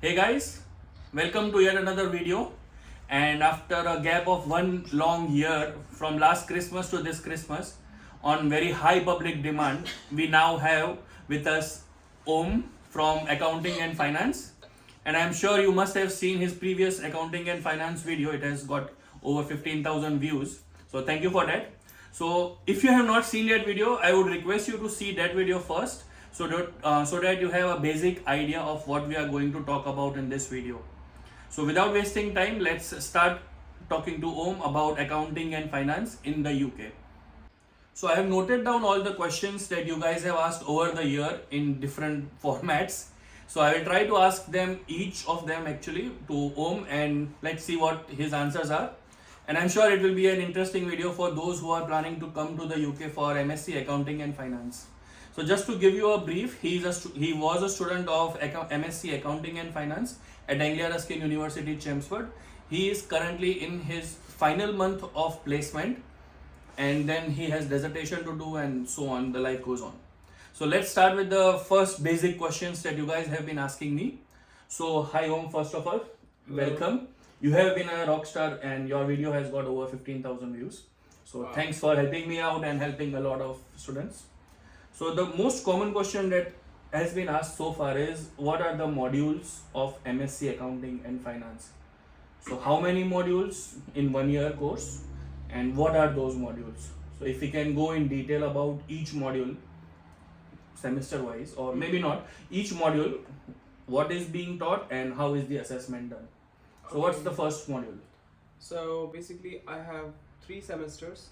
Hey guys, welcome to yet another video. And after a gap of one long year from last Christmas to this Christmas, on very high public demand, we now have with us Om from Accounting and Finance. And I'm sure you must have seen his previous Accounting and Finance video. It has got over 15,000 views. So thank you for that. So if you have not seen that video, I would request you to see that video first so that you have a basic idea of what we are going to talk about in this video. So without wasting time, let's start talking to Om about accounting and finance in the UK. So I have noted down all the questions that you guys have asked over the year in different formats. So I will try to ask them, each of them actually, to Om, and let's see what his answers are. And I'm sure it will be an interesting video for those who are planning to come to the UK for MSc Accounting and Finance. So just to give you a brief, he was a student of MSc Accounting and Finance at Anglia Ruskin University, Chelmsford. He is currently in his final month of placement, and then he has dissertation to do, and so on. The life goes on. So let's start with the first basic questions that you guys have been asking me. So hi Om, first of all, welcome. You have been a rock star, and your video has got over 15,000 views. So wow. Thanks for helping me out and helping a lot of students. So the most common question that has been asked so far is, what are the modules of MSc Accounting and Finance? So how many modules in 1 year course, and what are those modules? So if we can go in detail about each module semester wise, or maybe not, each module, what is being taught and how is the assessment done? So what's the first module? So basically I have 3 semesters.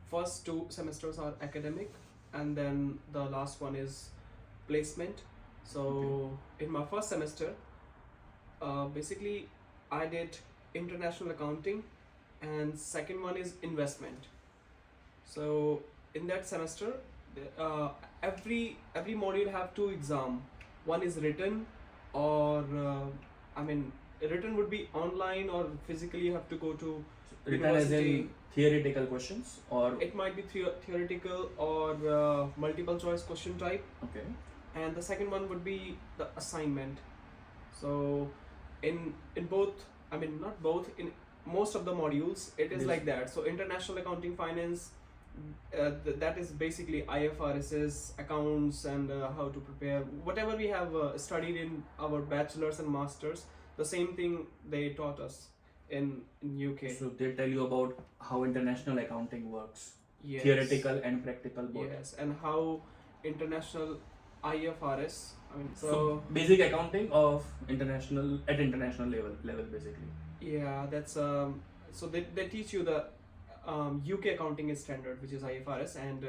First 2 semesters are academic, and then the last one is placement. So in my first semester, basically I did international accounting, and second one is investment. So in that semester, every module have 2 exam. One is written, or written would be online, or physically you have to go to Written as in theoretical questions, or it might be theoretical or multiple choice question type. Okay. And the second one would be the assignment. So in both, not both, in most of the modules it is like that. So international accounting finance, that is basically IFRS's accounts, and how to prepare whatever we have studied in our bachelor's and masters. The same thing they taught us in UK. So they tell you about how international accounting works, Yes. theoretical and practical both. Yes, and how international IFRS. So basic accounting of international level basically. yeah, that's so they teach you the UK accounting is standard, which is IFRS, and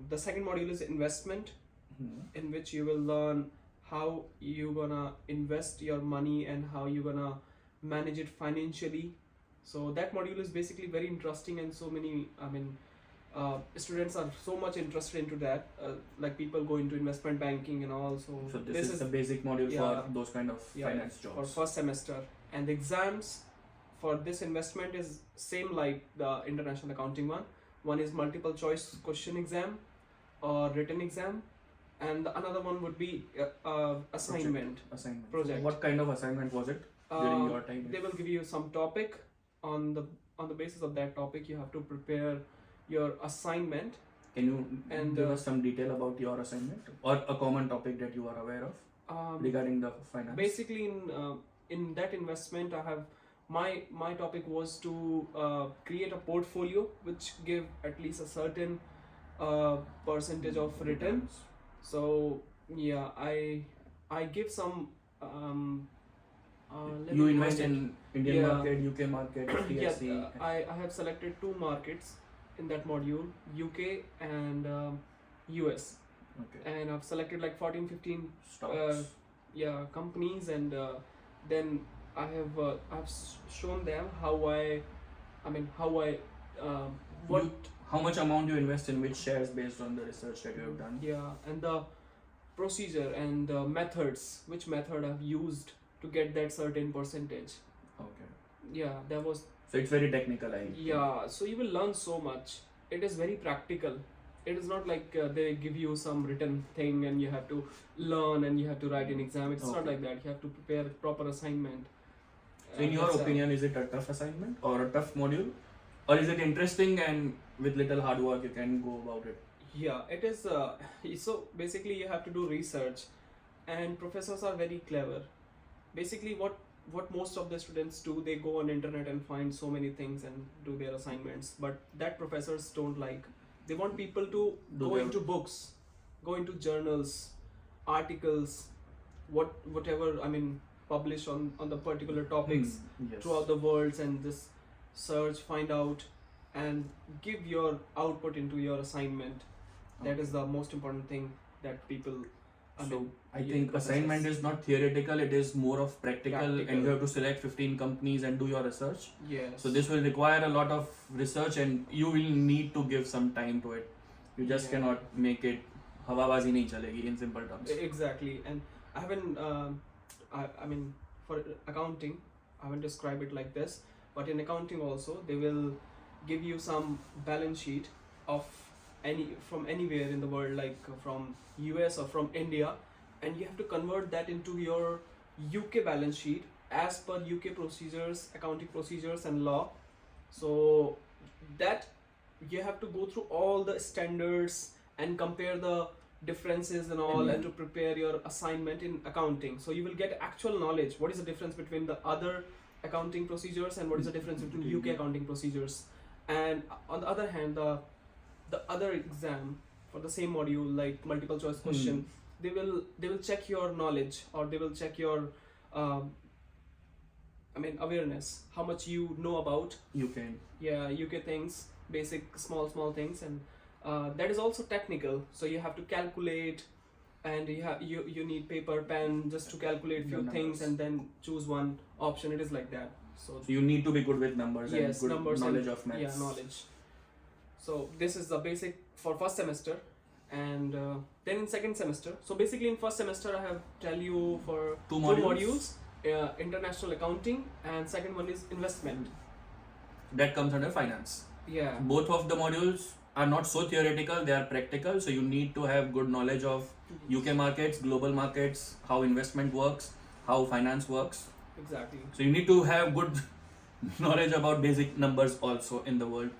the second module is investment, in which you will learn how you gonna invest your money and how you gonna manage it financially. So that module is basically very interesting, and so many students are so much interested into that, like people go into investment banking and all. So this is the basic module for those kind of finance jobs for first semester. And the exams for this investment is same like the international accounting one. One is multiple choice question exam or written exam, and another one would be assignment. Project. So what kind of assignment was it during your time? They will give you some topic. On the basis of that topic, you have to prepare your assignment. Can you give us some detail about your assignment, or a common topic that you are aware of regarding the finance? Basically, in that investment, I have my topic was to create a portfolio which give at least a certain percentage of returns. So yeah, I give some. You invest in Indian market, UK market, TSC. Yeah, I have selected 2 markets in that module, UK and US. Okay. And I've selected like 14-15 stocks. Companies, and then I've shown them how how much amount you invest in which shares based on the research that you have done. Yeah, and the procedure and the methods, which method I've used to get that certain percentage. Okay. Yeah, that was. So it's very technical, Yeah, so you will learn so much. It is very practical. It is not like they give you some written thing and you have to learn and you have to write an exam. It's not Okay. like that. You have to prepare a proper assignment. So in your That's, opinion, is it a tough assignment or a tough module, or is it interesting and with little hard work you can go about it? yeah, it is. So basically, you have to do research, and professors are very clever. Basically, what most of the students do, they go on internet and find so many things and do their assignments. But that professors don't like. They want people to Do go their- into books, go into journals, articles, whatever. I mean, publish on the particular topics Yes. throughout the worlds, and just search, find out, and give your output into your assignment. That is the most important thing that people. So I yeah, think professors- assignment is not theoretical; it is more of practical, and Practical. you have to select 15 companies and do your research. Yes. So this will require a lot of research, and you will need to give some time to it. You just Yeah. cannot make it. हवाबाजी नहीं चलेगी in simple terms. Exactly, and I haven't. I mean, for accounting, I haven't described it like this, but in accounting also, they will give you some balance sheet of from anywhere in the world, like from US or from India, and you have to convert that into your UK balance sheet as per UK procedures, accounting procedures and law. So that you have to go through all the standards and compare the differences and all, and to prepare your assignment in accounting. So you will get actual knowledge. What is the difference between the other accounting procedures and what is the difference between UK accounting procedures? And on the other hand, the other exam for the same module, like multiple choice question, they will check your knowledge, or they will check your awareness, how much you know about You can. UK things, basic small things, and that is also technical. So you have to calculate, and you need paper, pen, just to calculate few The things numbers. and then choose one option. It is like that. So So you need to be good with numbers and yes, good numbers knowledge and, of maths. yeah, knowledge. So this is the basic for first semester, and then in second semester. So basically in first semester I have tell you for Two two modules. modules, international accounting, and second one is investment. That comes under finance. Yeah. Both of the modules are not so theoretical, they are practical, so you need to have good knowledge of UK markets, global markets, how investment works, how finance works. Exactly. So you need to have good knowledge about basic numbers also in the world,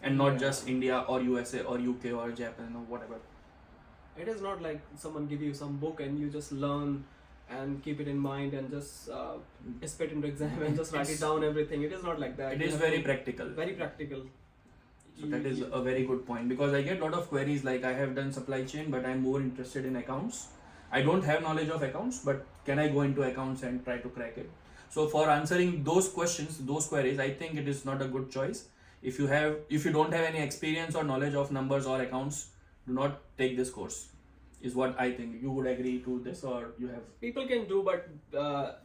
and not Yeah. just India or USA or UK or Japan or whatever. It is not like someone give you some book and you just learn and keep it in mind and just spit into exam and just write it It's- down everything. It is not like that. It You is have very to- practical. very practical. So that is a very good point, because I get a lot of queries like I have done supply chain but I'm more interested in accounts. I don't have knowledge of accounts, but can I go into accounts and try to crack it? So for answering those questions, those queries, I think it is not a good choice. If you don't have any experience or knowledge of numbers or accounts, do not take this course. Is what I think. You would agree to this, or you have? People can do, but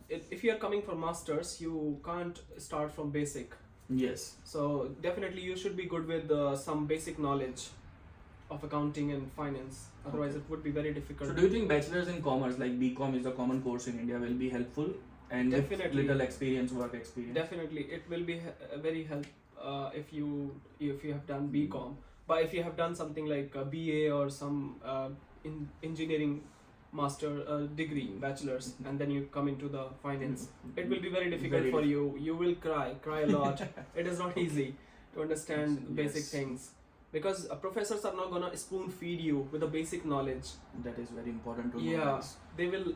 if you are coming for masters, you can't start from basic. Yes. So definitely you should be good with some basic knowledge of accounting and finance. Otherwise, Okay. it would be very difficult. So do you think bachelor's in commerce, like BCom is a common course in India, will be helpful, and with Definitely. little experience, work experience? Definitely, it will be very help if you have done BCom. But if you have done something like a BA or some in engineering master degree, bachelor's, and then you come into the finance, it will be very difficult Very for you. You will cry a lot. It is not easy to understand Yes. basic things, because professors are not gonna spoon feed you with the basic knowledge. That is very important to know. Yeah, guys. they will.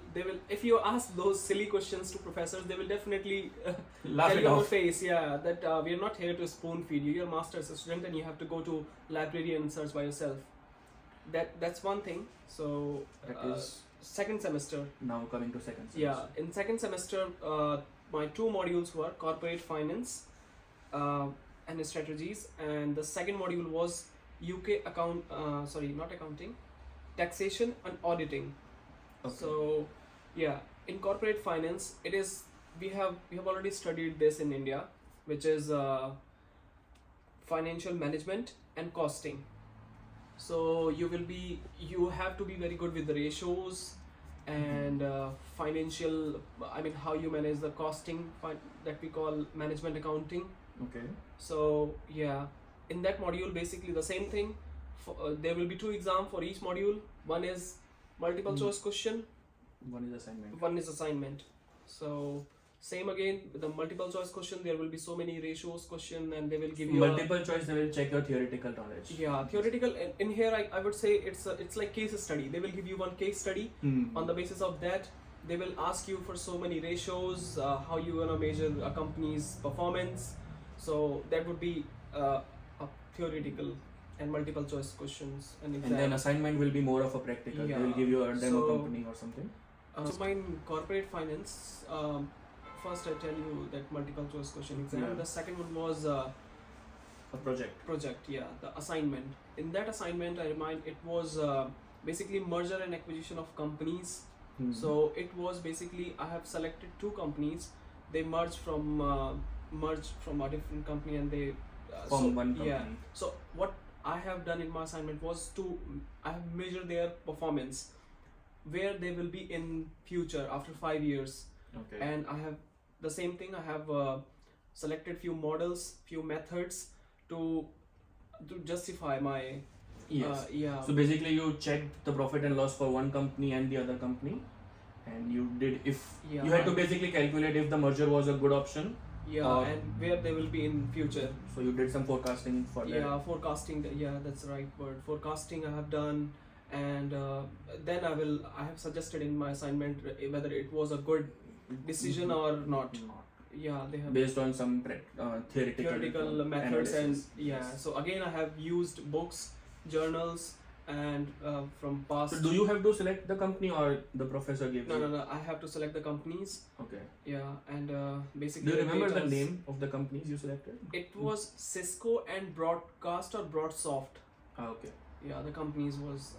If you ask those silly questions to professors, they will definitely Laugh tell it you on off. your face, yeah, that we are not here to spoon feed you. You're a master's student and you have to go to library and search by yourself. That's one thing. So That is second semester, now coming to second semester. yeah, in second semester, my two modules were corporate finance and strategies, and the second module was UK not accounting, taxation and auditing. Okay. So yeah, in corporate finance, it is we have already studied this in India, which is financial management and costing. So you have to be very good with the ratios and financial. I mean, how you manage the costing that we call management accounting. Okay. So yeah, in that module, basically the same thing. there will be 2 exams for each module. One is multiple choice question, One is assignment. one is assignment. So same again with the multiple choice question, there will be so many ratios question, and they will give you Multiple choice, they will check your theoretical knowledge. yeah, theoretical. In here I would say it's like case study. They will give you one case study. On the basis of that, they will ask you for so many ratios, how you gonna measure a company's performance. So that would be a theoretical and multiple choice questions and exam. And then assignment will be more of a practical. They will Yeah. give you a demo So- company or something. So mine corporate finance. First I tell you that multiple choice question exam. Yeah. The second one was A project. project. Yeah, the assignment. In that assignment, I remind it was basically merger and acquisition of companies. So it was basically I have selected 2 companies. They merged from a different company, and they From one company. Yeah. So what I have done in my assignment was I have measured their performance, where they will be in future after 5 years. Okay. And I have the same thing. I have selected few models, few methods to justify my Yes. yeah. So basically, you checked the profit and loss for one company and the other company, and you did Yeah. you had to basically calculate if the merger was a good option. Yeah, and where they will be in future. So you did some forecasting for that. Yeah, forecasting. Yeah, that's the right word. Forecasting I have done, and then I have suggested in my assignment whether it was a good decision or not. Yeah, they have Based on some theoretical methods analysis. and yeah. Yes. So again, I have used books, journals, and from past. So do you have to select the company or the professor gives you? No. I have to select the companies. Okay. Yeah, and basically. Do you remember the data's- name of the companies you selected? It was Cisco and Broadcast or Broadsoft. Okay. Yeah, the companies was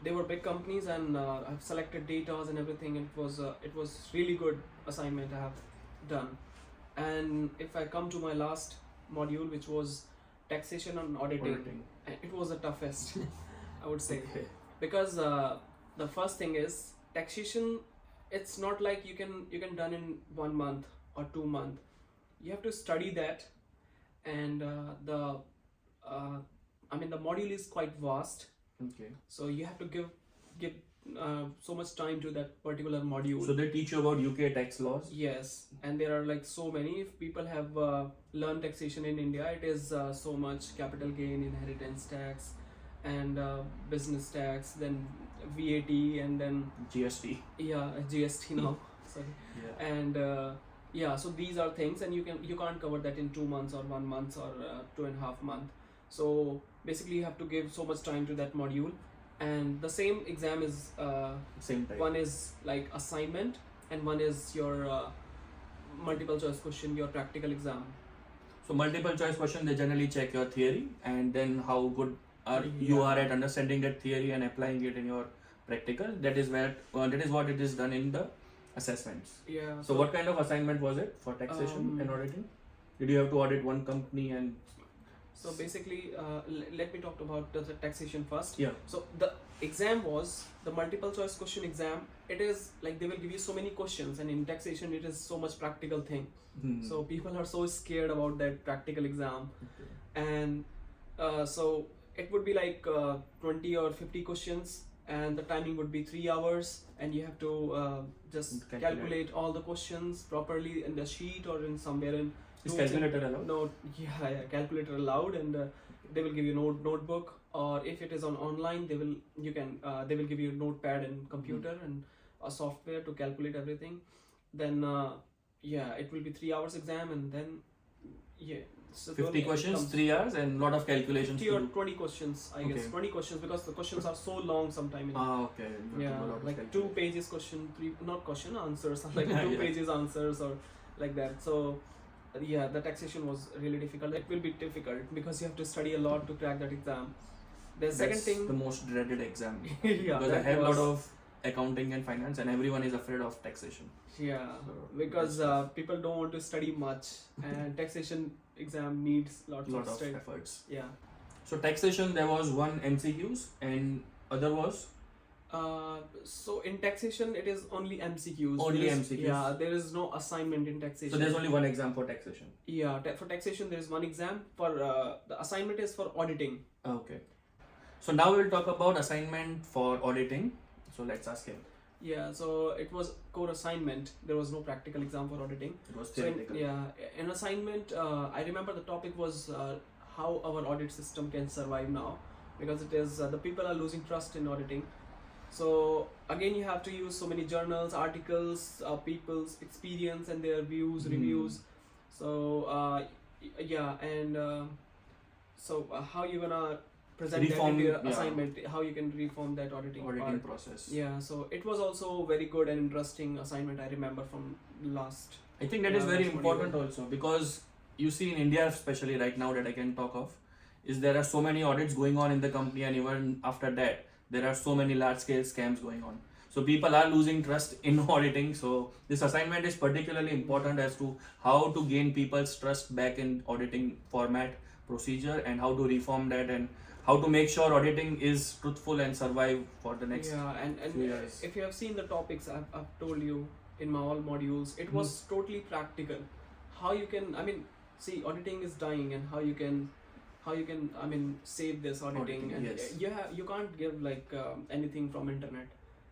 they were big companies, and I've selected data and everything. It was really good assignment I have done. And if I come to my last module, which was taxation and auditing. It was the toughest, I would say, Okay. because the first thing is taxation. It's not like you can done in 1 month or 2 months. You have to study that, and the module is quite vast. Okay. So you have to give so much time to that particular module. So they teach you about UK tax laws. Yes, and there are like so many. If people have learned taxation in India, it is so much capital gain, inheritance tax, and business tax, then VAT, and then GST. GST now. Sorry. Yeah. And so these are things, and you can't cover that in 2 months or 1 month or 2.5 months. So basically, you have to give so much time to that module. And the same exam is Same type. one is like assignment, and one is your multiple choice question, your practical exam. So multiple choice question, they generally check your theory and then how good you are at understanding that theory and applying it in your practical. That is what it is done in the assessments. Yeah. So what kind of assignment was it for taxation and auditing? Did you have to audit one company and? So basically, let me talk about the taxation first. Yeah. So the exam was the multiple choice question exam. It is like they will give you so many questions, and in taxation it is so much practical thing. So people are so scared about that practical exam. Okay. And so it would be like 20 or 50 questions, and the timing would be 3 hours, and you have to just calculate all the questions properly in the sheet or in somewhere in. Is calculator allowed? No, yeah, calculator allowed, and they will give you notebook, or if it is online, they will give you notepad and computer and a software to calculate everything. Then it will be 3 hours exam, and then so 50 questions, 3 hours, and lot of calculations. 50 or 20 questions, I guess. Okay. 20 questions, because the questions are so long sometimes. Okay. You have to do a lot of Like 2 calculation. pages question, 3 not question answers, like Yeah, 2 yeah. pages answers or like that. So the taxation was really difficult. It will be difficult because you have to study a lot to crack that exam. The second That's thing, the most dreaded exam. yeah, Because I that have a lot was- of accounting and finance, and everyone is afraid of taxation. yeah, So, because people don't want to study much, and taxation exam needs lots lot of of study. efforts. Yeah. So taxation, there was one MCQs and other was So in taxation, it is only MCQs. Only There is- MCQs. Yeah, there is no assignment in taxation. so there's only one exam for taxation. Yeah, for taxation there is one exam. For the assignment is for auditing. Okay. So now we will talk about assignment for auditing. So let's ask him. Yeah, so it was core assignment. There was no practical exam for auditing. It was So theoretical. in assignment, I remember the topic was how our audit system can survive now, because it is the people are losing trust in auditing. So again, you have to use so many journals, articles, people's experience and their views, reviews. So how you gonna present Reform, that in your yeah. assignment? How you can reform that auditing part? Process. Yeah, so it was also very good and interesting assignment, I remember, from last. I think that is very last important module. also, because you see in India, especially right now that I can talk of, is there are so many audits going on in the company, and even after that there are so many large scale scams going on. So people are losing trust in auditing. So this assignment is particularly important as to how to gain people's trust back in auditing format, procedure, and how to reform that, and how to make sure auditing is truthful and survive for the next and few years. if you have seen the topics I've told you in my all modules, it was totally practical. How you can, I mean, see, auditing is dying, and how you can I mean, save this auditing. And yes. you can't give like anything from internet.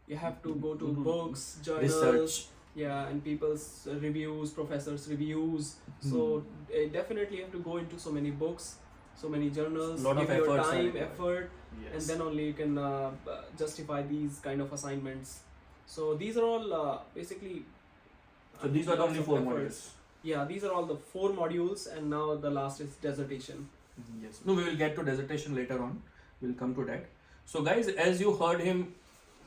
You have to go to Mhm. books, journals, Research. yeah, and people's reviews, professors' reviews. So definitely you have to go into so many books, so many journals, Lot of give your efforts are time, required. effort, Yes. and then only you can justify these kind of assignments. So these are all basically. So these are the lots only of 4 efforts. modules. Yeah, these are all the 4 modules, and now the last is dissertation. Yes. No, we will get to dissertation later on. We'll come to that. So guys, as you heard him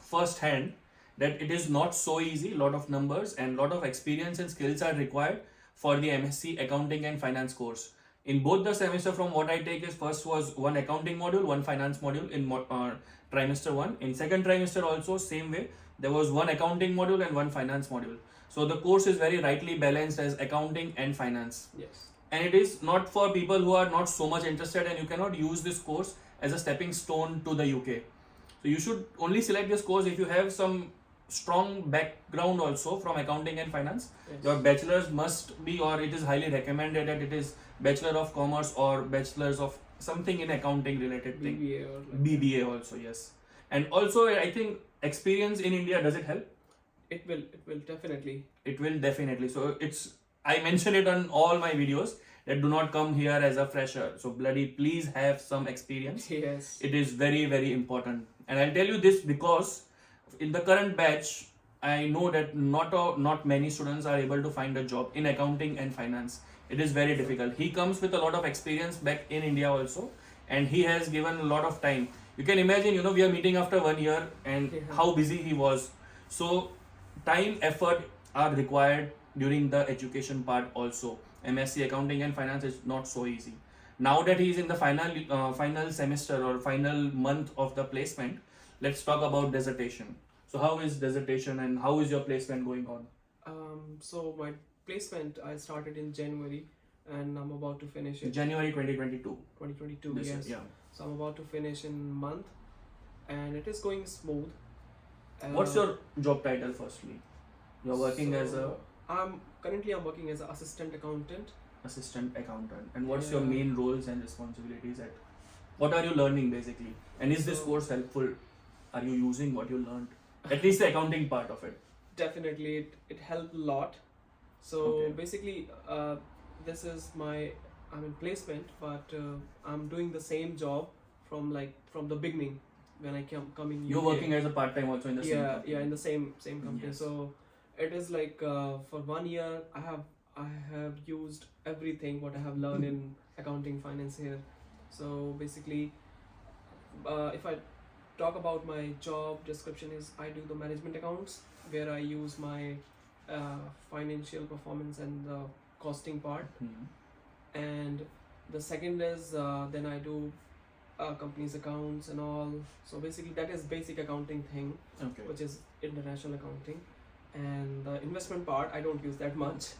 first hand, that it is not so easy. Lot of numbers and lot of experience and skills are required for the MSc Accounting and Finance course. In both the semester, from what I take, is first was one accounting module, one finance module in trimester 1. In second trimester also same way, there was one accounting module and one finance module. So the course is very rightly balanced as accounting and finance. Yes. And it is not for people who are not so much interested, and you cannot use this course as a stepping stone to the UK. So you should only select this course if you have some strong background also from accounting and finance. Yes. Your bachelor's must be, or it is highly recommended that it is Bachelor of Commerce or Bachelor's of something in accounting related thing. BBA or like BBA also, yes. And also I think experience in India, does it help? It will definitely. It will definitely. So it's, I mention it on all my videos that do not come here as a fresher. So bloody please have some experience. Yes. It is very, very important. And I'll tell you this because in the current batch, I know that not many students are able to find a job in accounting and finance. It is very difficult. He comes with a lot of experience back in India also, and he has given a lot of time. You can imagine, we are meeting after 1 year, and how busy he was. So time, effort are required during the education part also. MSc Accounting and Finance is not so easy. Now that he is in the final semester or final month of the placement, let's talk about dissertation. So how is dissertation and how is your placement going on? So my placement, I started in January, and I'm about to finish it. January 2022. 2022. This Yes. is, yeah. So I'm about to finish in month, and it is going smooth. What's your job title firstly? You're working as a I'm working as an assistant accountant. assistant accountant. And what's your Yeah. main roles and responsibilities at? What are you learning basically? And is this So- course helpful? Are you using what you learned? At least the accounting part of it. Definitely, it helped a lot. So Okay. basically, this is my placement, but I'm doing the same job from the beginning when I come in. You're UK. working as a part-time also in the same company. in the same company. Yes. So it is like for 1 year I have used everything what I have learned in accounting finance here. So basically, if I talk about my job description, is I do the management accounts, where I use my financial performance and the costing part. Mhm. And the second is then I do company's accounts and all. So basically that is basic accounting thing, Okay. which is international accounting. And the investment part I don't use that much.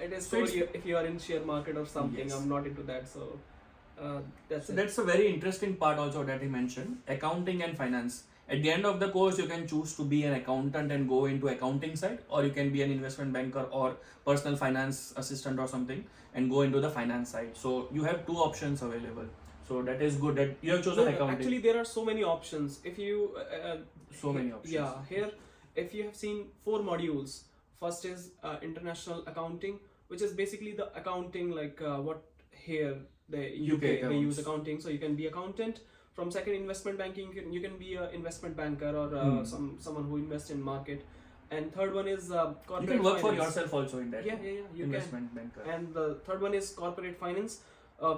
It is So for it's- you if you are in share market or something. Yes. I'm not into that, so that's So it. that's a very interesting part also that he mentioned, accounting and finance. At the end of the course, you can choose to be an accountant and go into accounting side, or you can be an investment banker or personal finance assistant or something and go into the finance side. So you have two options available. So that is good that you have chosen accounting. Actually, there are so many options. If you So many options. Yeah, here if you have seen 4 modules. First is international accounting, which is basically the accounting like what here the UK they accounts. use accounting. So you can be accountant. From second, investment banking, you can be an investment banker or someone who invests in market. And third one is corporate You can work finance. for yourself also in that. Yeah, you investment banker. And the third one is corporate finance,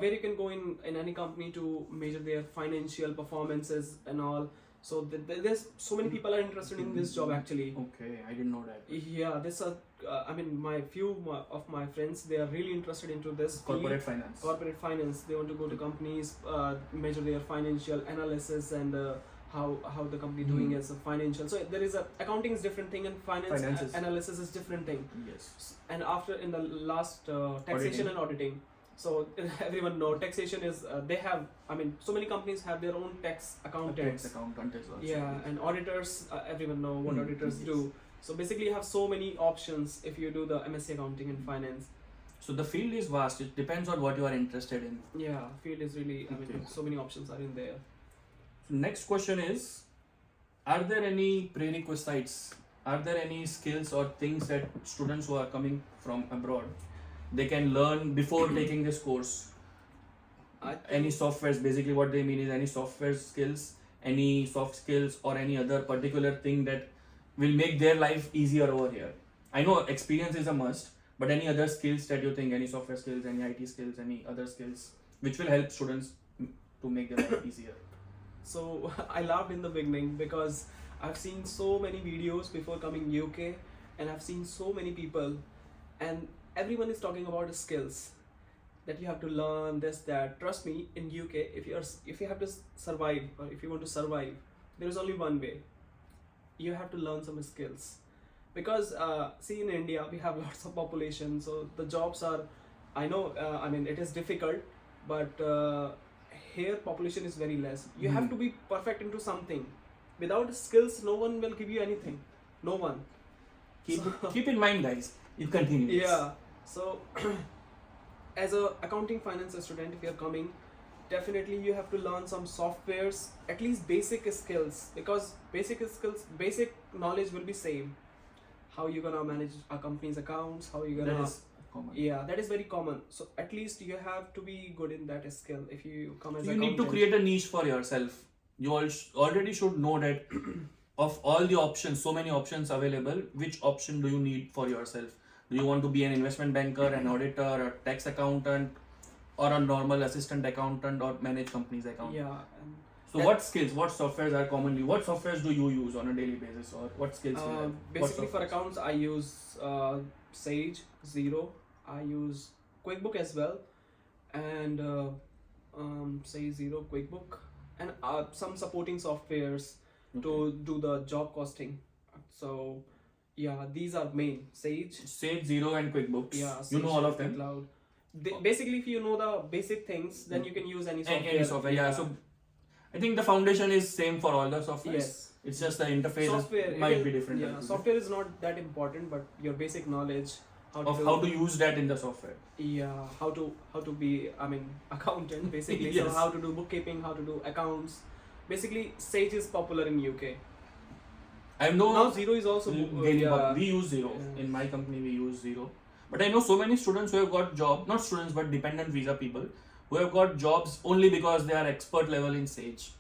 where you can go in any company to measure their financial performances and all. So there's so many people are interested in this job actually. Okay, I didn't know that. Yeah, this I mean my few of my friends, they are really interested into this Corporate finance. Corporate finance. They want to go to companies, measure their financial analysis and how the company doing as a financial. So there is accounting is different thing and finance analysis is different thing. Yes. And after in the last taxation and auditing. So everyone know taxation is they have, I mean so many companies have their own tax accountants. Tax accountant as well. Yeah, and auditors, everyone know what auditors do. So basically you have so many options if you do the MSc Accounting and Finance. So the field is vast. It depends on what you are interested in. Yeah, field is really, I mean so many options are in there. So next question is, are there any prerequisites? Are there any skills or things that students who are coming from abroad, they can learn before taking this course? Any softwares, basically what they mean is any software skills, any soft skills or any other particular thing that will make their life easier over here. I know experience is a must, but any other skills that you think, any software skills, any IT skills, any other skills which will help students to make their life easier? So I laughed in the beginning because I've seen so many videos before coming UK and I've seen so many people and everyone is talking about the skills that you have to learn this, that. Trust me, in UK, if you have to survive or if you want to survive, there is only one way. You have to learn some skills. Because see, in India we have lots of population, so the jobs are, I know, I mean it is difficult, but here population is very less. You have to be perfect into something. Without skills, no one will give you anything. No one. Keep in mind, guys. You continue. Yeah. So as a accounting finance student, if you're coming, definitely you have to learn some softwares, at least basic skills, because basic knowledge will be same. How you gonna manage a company's accounts, how you gonna... That is common. Yeah, that is very common. So at least you have to be good in that skill if you come as You accountant. need to create a niche for yourself. You already should know that of all the options, so many options available, which option do you need for yourself? Do you want to be an investment banker, an auditor, a tax accountant, or a normal assistant accountant, or manage companies account? Yeah. So what skills, what softwares are commonly, what softwares do you use on a daily basis, or what skills do you have? Basically for accounts I use Sage, Xero, I use QuickBook as well, and Sage, Xero, QuickBook, and some supporting softwares to do the job costing. So yeah, these are main. Sage, Xero and QuickBooks. Yeah, you know all of them. Cloud. Basically, if you know the basic things, then you can use any software. Any software, yeah. So I think the foundation is same for all the softwares. Yes. It's just the interface Software might be different. Yeah, software is not that important, but your basic knowledge how to use that in the software. Yeah, how to be, I mean, accountant basically. Yes. So how to do bookkeeping, how to do accounts. Basically, Sage is popular in UK. I know now Xero is also we use Xero. In my company we use Xero. But I know so many students who have got job, not students but dependent visa people, who have got jobs only because they are expert level in Sage.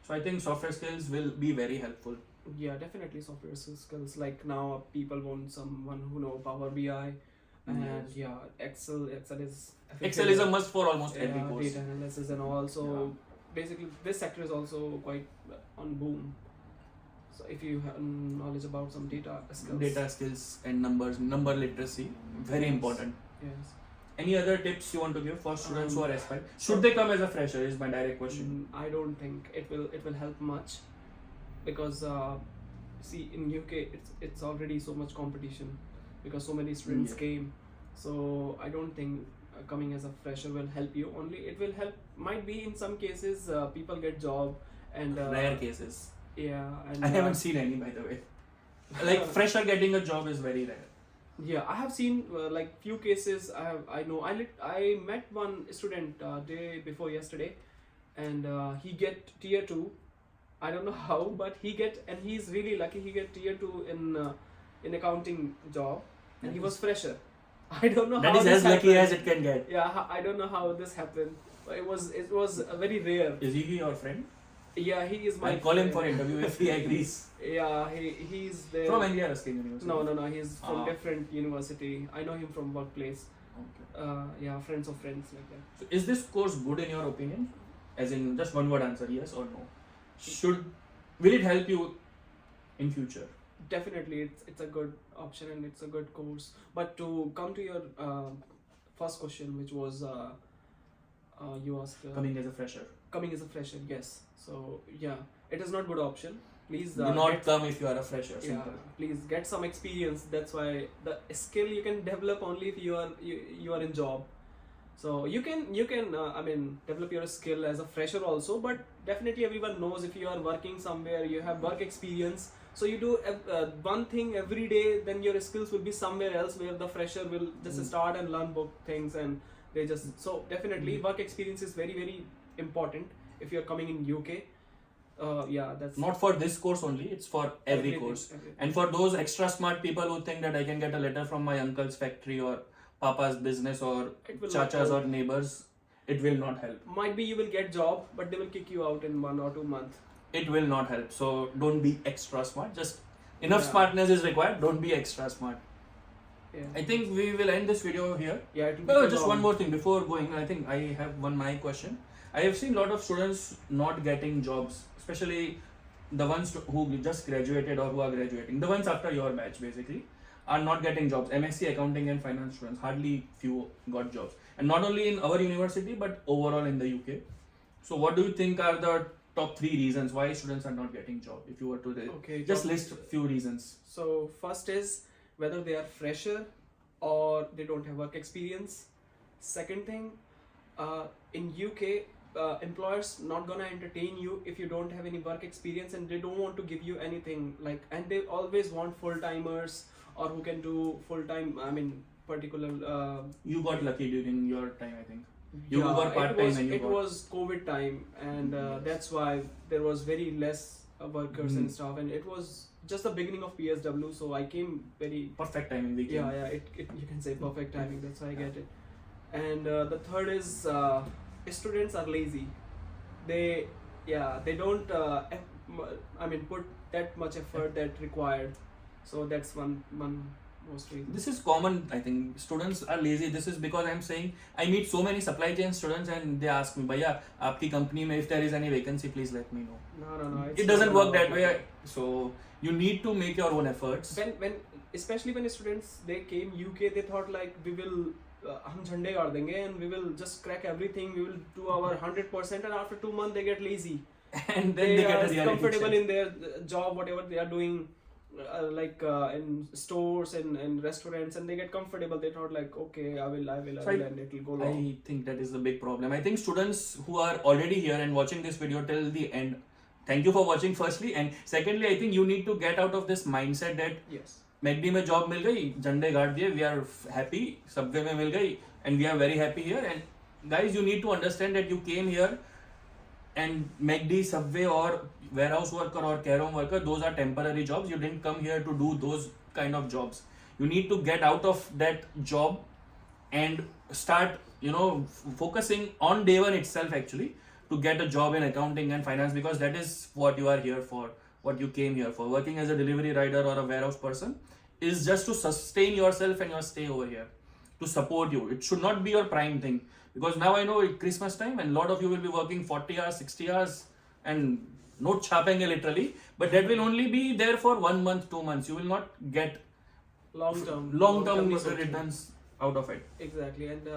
So I think software skills will be very helpful. Yeah, definitely software skills. Like now people want someone who know Power BI and Excel is a must for almost every course. Data analysis and all. So basically this sector is also quite on boom. So if you have knowledge about some data skills and number literacy, very important. Yes. Any other tips you want to give for students who are aspiring? Should they come as a fresher is my direct question. I don't think it will help much, because see, in UK it's already so much competition because so many students came. So I don't think coming as a fresher will help you. Only it will help, might be in some cases people get job and rare cases. Yeah, and I haven't seen any, by the way. Like fresher getting a job is very rare. Yeah, I have seen like few cases. I met one student day before yesterday. and he get tier 2. I don't know how, but he's really lucky. He get tier 2 in accounting job, and he was fresher. I don't know That how is this as lucky happened. as it can get. Yeah, I don't know how this happened. But it was very rare. Is he your friend? Yeah, he is my I'll call him friend. for interview if he agrees. Yeah, he's there. From MSc Accounting University. No, he's from different university. I know him from workplace. Okay. Yeah, friends of friends like that. So is this course good in your opinion? As in just one word answer, yes or no? Will it help you in future? Definitely, it's a good option and it's a good course. But to come to your first question, which was you asked Coming as a fresher. coming as a fresher, yes. So yeah, it is not good option. Please Do not come if you are a fresher. yeah, Simple. please get some experience. That's why the skill you can develop only if you are in job. So you can I mean develop your skill as a fresher also, but definitely everyone knows if you are working somewhere, you have work experience. So you do one thing every day, then your skills will be somewhere else where the fresher will just start and learn both things, and they just so definitely work experience is very very important if you are coming in UK. Yeah, that's Not for this course only, it's for every everything, course. everything. And for those extra smart people who think that I can get a letter from my uncle's factory or papa's business or It will not chachas help. or neighbors, it will not help. Might be you will get job, but they will kick you out in 1 or 2 months. It will not help. So don't be extra smart. Just enough Yeah. smartness is required. Don't be extra smart. Yeah. I think we will end this video here. Yeah, it will be Oh, too just long. one more thing before going. I think I have my question. I have seen a lot of students not getting jobs, especially the ones who just graduated or who are graduating. The ones after your batch basically are not getting jobs. MSc Accounting and Finance students, hardly few got jobs. And not only in our university but overall in the UK. So what do you think are the top 3 reasons why students are not getting job? If you were to Okay, just job- list few reasons. So first is whether they are fresher or they don't have work experience. Second thing, in UK, employers not gonna entertain you if you don't have any work experience, and they don't want to give you anything like, and they always want full timers or who can do full time. I mean, particular. You got lucky during your time, I think. You Yeah, were part-time and you it got- was COVID time, and that's why there was very less workers and stuff, and it was just the beginning of PSW, so I came very Perfect timing we came. yeah, it you can say perfect timing. That's why I get it. And the third is students are lazy. They don't I mean put that much effort that required. So that's one most reason. This is common, I think. Students are lazy. This is because I'm saying I meet so many supply chain students and they ask me, Bhaiya, aapki company mein if there is any vacancy, please let me know. No. It doesn't work that way. So you need to make your own efforts. When especially when students they came UK, they thought like we will हम झंडे गाड़ देंगे and we will just crack everything. We will do our 100%, and after 2 months they get lazy. And then they get a are reality comfortable check. in their job, whatever they are doing, in stores and restaurants, and they get comfortable. They thought like, okay, I will, So and it will go long. I think that is the big problem. I think students who are already here and watching this video till the end, thank you for watching firstly, and secondly, I think you need to get out of this mindset that Yes. McD में job मिल गई, झंडे गाड़ दिए, we are happy, Subway में मिल गई, and we are very happy here. And guys, you need to understand that you came here and McD, Subway or warehouse worker or care home worker, those are temporary jobs. You didn't come here to do those kind of jobs. You need to get out of that job and start, focusing on day one itself actually to get a job in accounting and finance, because that is what you are here for, what you came here for. Working as a delivery rider or a warehouse person is just to sustain yourself and your stay over here, to support you. It should not be your prime thing, because now I know it's Christmas time and a lot of you will be working 40 hours, 60 hours and not chapenge literally, but that will only be there for 1 month, 2 months. You will not get long-term returns out of it. Exactly. And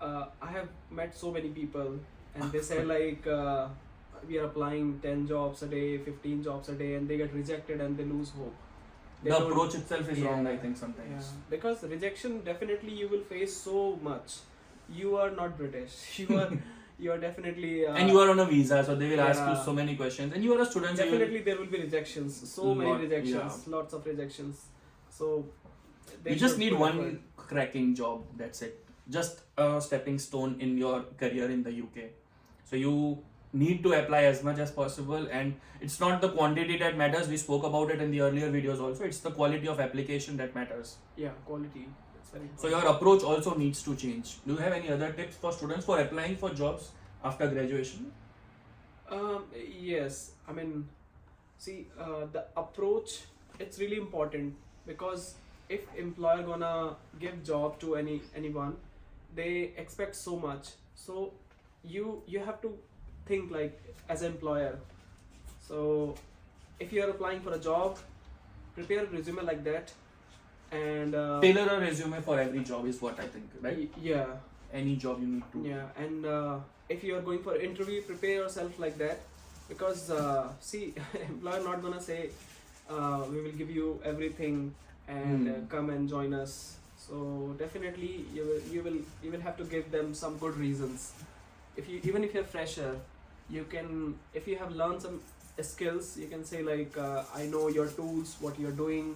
I have met so many people and they say like we are applying 10 jobs a day, 15 jobs a day, and they get rejected and they lose hope. They The don't- approach itself is wrong, Yeah. I think, sometimes. Yeah, because rejection definitely you will face so much. You are not British. You are definitely And you are on a visa, so they will ask you Yeah. so many questions. And you are a student, so you will- definitely there will be rejections. So many Lot, rejections, lots of rejections. So they you just should need put one effort. cracking job. That's it. Just a stepping stone in your career in the UK. So you need to apply as much as possible, and it's not the quantity that matters. We spoke about it in the earlier videos also. It's the quality of application that matters. Yeah, quality. That's very important. So your approach also needs to change. Do you have any other tips for students for applying for jobs after graduation? Yes, I mean, see, the approach, it's really important, because if employer gonna give job to anyone, they expect so much. So you have to think like as an employer. So if you are applying for a job, prepare a resume like that, and Tailor a resume for every job is what I think, right? Yeah, Any job you need to. yeah, and if you are going for interview, prepare yourself like that, because see, employer not gonna say we will give you everything and come and join us. So definitely you will have to give them some good reasons. Even if you're fresher, you can, if you have learned some skills, you can say like I know your tools, what you're doing.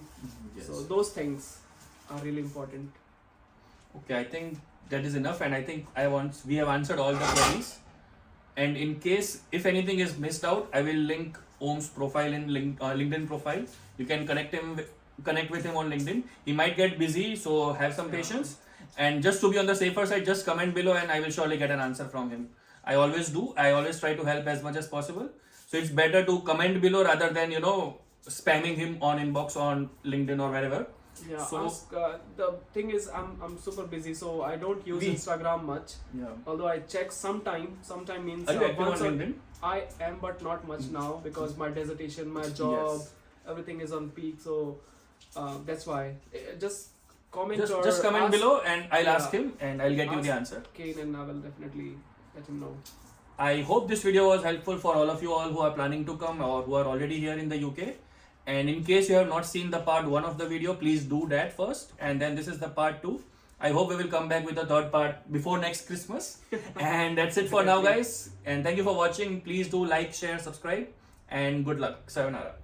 Yes. So those things are really important. Okay, I think that is enough, and I think we have answered all the queries. And in case if anything is missed out, I will link Om's profile in LinkedIn profile. You can connect with him on LinkedIn. He might get busy, so have some patience. And just to be on the safer side, just comment below, and I will surely get an answer from him. I always do. I always try to help as much as possible. So it's better to comment below rather than spamming him on inbox on LinkedIn or wherever. Yeah, So the thing is, I'm super busy, so I don't use Instagram much. yeah. Although I check sometime means Are you active on once LinkedIn? I am, but not much now, because my dissertation, my job, Yes. everything is on peak. So that's why. Just comment Just comment ask below, and I'll ask Yeah. him, and I'll get you the Ask answer. Kane, and I will definitely let him know. I hope this video was helpful for all of you all who are planning to come or who are already here in the UK. And in case you have not seen the part 1 of the video, please do that first, and then this is the part 2. I hope we will come back with the third part before next Christmas. And that's it for now, guys. And thank you for watching. Please do like, share, subscribe, and good luck. Sayonara.